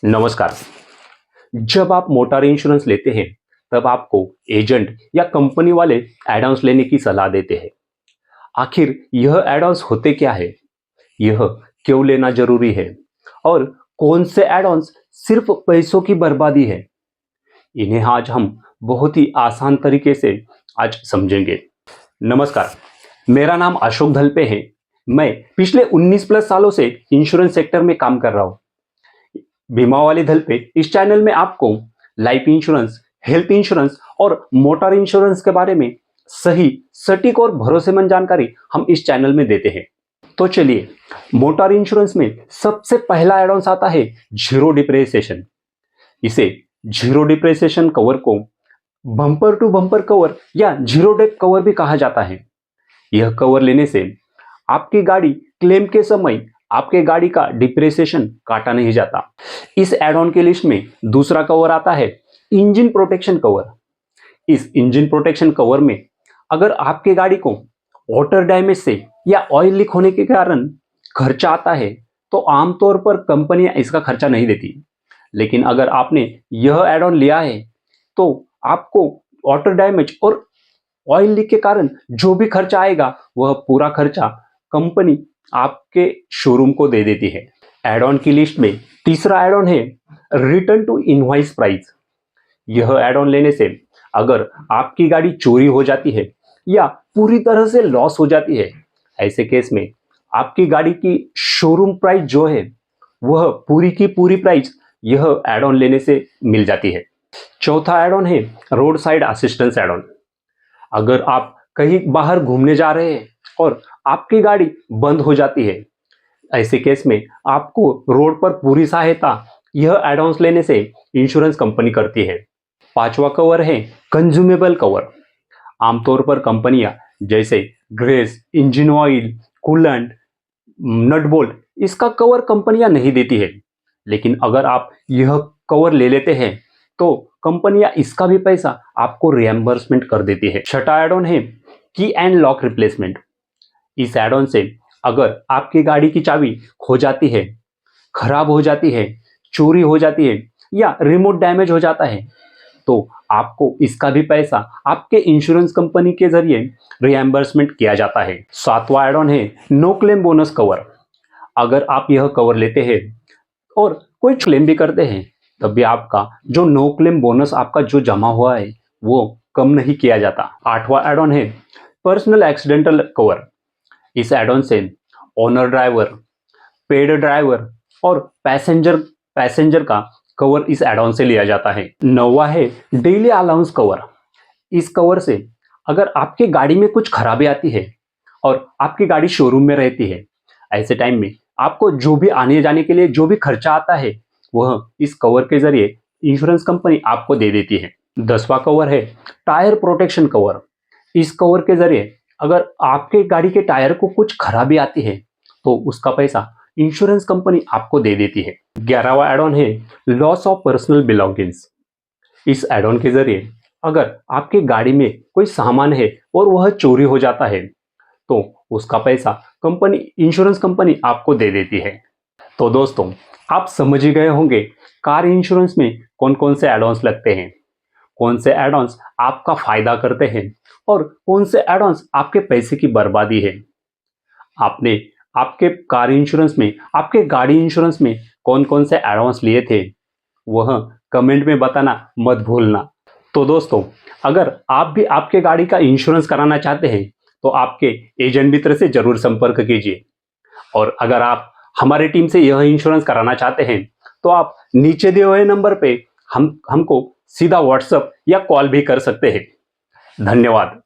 नमस्कार। जब आप मोटर इंश्योरेंस लेते हैं तब आपको एजेंट या कंपनी वाले एड-ऑन्स लेने की सलाह देते हैं। आखिर यह एड-ऑन्स होते क्या है, यह क्यों लेना जरूरी है और कौन से एड-ऑन्स सिर्फ पैसों की बर्बादी है, इन्हें आज हम बहुत ही आसान तरीके से आज समझेंगे। नमस्कार, मेरा नाम अशोक धलपे है। मैं पिछले 19 प्लस सालों से इंश्योरेंस सेक्टर में काम कर रहा हूँ। बीमा वाले दल पे इस चैनल में आपको लाइफ इंश्योरेंस, हेल्थ इंश्योरेंस और मोटर इंश्योरेंस के बारे में सही, सटीक और भरोसेमंद जानकारी हम इस चैनल में देते हैं। तो चलिए, मोटर इंश्योरेंस में सबसे पहला एड ऑन आता है जीरो डिप्रेसिएशन। इसे जीरो डिप्रेसिएशन कवर को बम्पर टू बम्पर कवर या जीरो डेथ कवर भी कहा जाता है। यह कवर लेने से आपकी गाड़ी क्लेम के समय आपके गाड़ी का डिप्रेसिएशन काटा नहीं जाता। इस एड ऑन के लिस्ट में दूसरा कवर आता है इंजन प्रोटेक्शन कवर। इस इंजन प्रोटेक्शन कवर में अगर आपके गाड़ी को वाटर डैमेज से या ऑयल लीक होने के कारण खर्चा आता है तो आमतौर पर कंपनियां इसका खर्चा नहीं देती। लेकिन अगर आपने यह एड ऑन लिया है तो आपको वाटर डैमेज और ऑयल लीक के कारण जो भी खर्चा आएगा वह पूरा खर्चा कंपनी आपके शोरूम को दे देती है। एड ऑन की लिस्ट में तीसरा एड ऑन है रिटर्न टू इनवॉइस प्राइस। यह एड ऑन लेने से अगर आपकी गाड़ी चोरी हो जाती है या पूरी तरह से लॉस हो जाती है, ऐसे केस में आपकी गाड़ी की शोरूम प्राइस जो है वह पूरी की पूरी प्राइस यह एड ऑन लेने से मिल जाती है। चौथा एड ऑन है road side assistance add on. अगर आप कहीं बाहर घूमने जा रहे हैं और आपकी गाड़ी बंद हो जाती है, ऐसे केस में आपको रोड पर पूरी सहायता यह एड ऑन्स लेने से इंश्योरेंस कंपनी करती है। पांचवा कवर है कंज्यूमेबल कवर। आमतौर पर कंपनियां जैसे grease, engine oil, coolant, nut bolt इसका कवर कंपनियां नहीं देती है। लेकिन अगर आप यह कवर ले लेते हैं तो कंपनियां इसका भी पैसा आपको रिएम्बर्समेंट कर देती है। छठा एड ऑन है की एंड लॉक रिप्लेसमेंट। इस एड ऑन से अगर आपकी गाड़ी की चाबी खो जाती है, खराब हो जाती है, चोरी हो जाती है या रिमोट डैमेज हो जाता है तो आपको इसका भी पैसा आपके इंश्योरेंस कंपनी के जरिए रिएम्बर्समेंट किया जाता है। सातवां एड ऑन है नो क्लेम बोनस कवर। अगर आप यह कवर लेते हैं और कोई क्लेम भी करते हैं तब भी आपका जो नो क्लेम बोनस आपका जो जमा हुआ है वो कम नहीं किया जाता। आठवां एड ऑन है पर्सनल एक्सीडेंटल कवर। इस एड ऑन से ओनर ड्राइवर, पेड ड्राइवर और पैसेंजर का कवर इस एड ऑन से लिया जाता है। नौवां है डेली अलाउंस कवर। इस कवर से अगर आपकी गाड़ी में कुछ खराबी आती है और आपकी गाड़ी शोरूम में रहती है, ऐसे टाइम में आपको जो भी आने जाने के लिए जो भी खर्चा आता है वह इस कवर के जरिए इंश्योरेंस कंपनी आपको दे देती है। 10वां कवर है टायर प्रोटेक्शन कवर। इस कवर के जरिए अगर आपके गाड़ी के टायर को कुछ खराबी आती है तो उसका पैसा इंश्योरेंस कंपनी आपको दे देती है। 11वां एड ऑन है लॉस ऑफ पर्सनल बिलोंगिंग्स। इस एड ऑन के जरिए अगर आपकी गाड़ी में कोई सामान है और वह चोरी हो जाता है तो उसका पैसा इंश्योरेंस कंपनी आपको दे देती है। तो दोस्तों, आप समझ ही गए होंगे कार इंश्योरेंस में कौन कौन से एड ऑन्स लगते हैं, कौन से एड ऑन्स आपका फायदा करते हैं और कौन से एड ऑन्स आपके पैसे की बर्बादी है। आपने आपके कार इंश्योरेंस में, आपके गाड़ी इंश्योरेंस में कौन कौन से एड ऑन्स लिए थे वह कमेंट में बताना मत भूलना। तो दोस्तों, अगर आप भी आपके गाड़ी का इंश्योरेंस कराना चाहते हैं तो आपके एजेंट मित्र से जरूर संपर्क कीजिए। और अगर आप हमारी टीम से यह इंश्योरेंस कराना चाहते हैं तो आप नीचे दिए हुए नंबर पे हमको सीधा व्हाट्सएप या कॉल भी कर सकते हैं। धन्यवाद।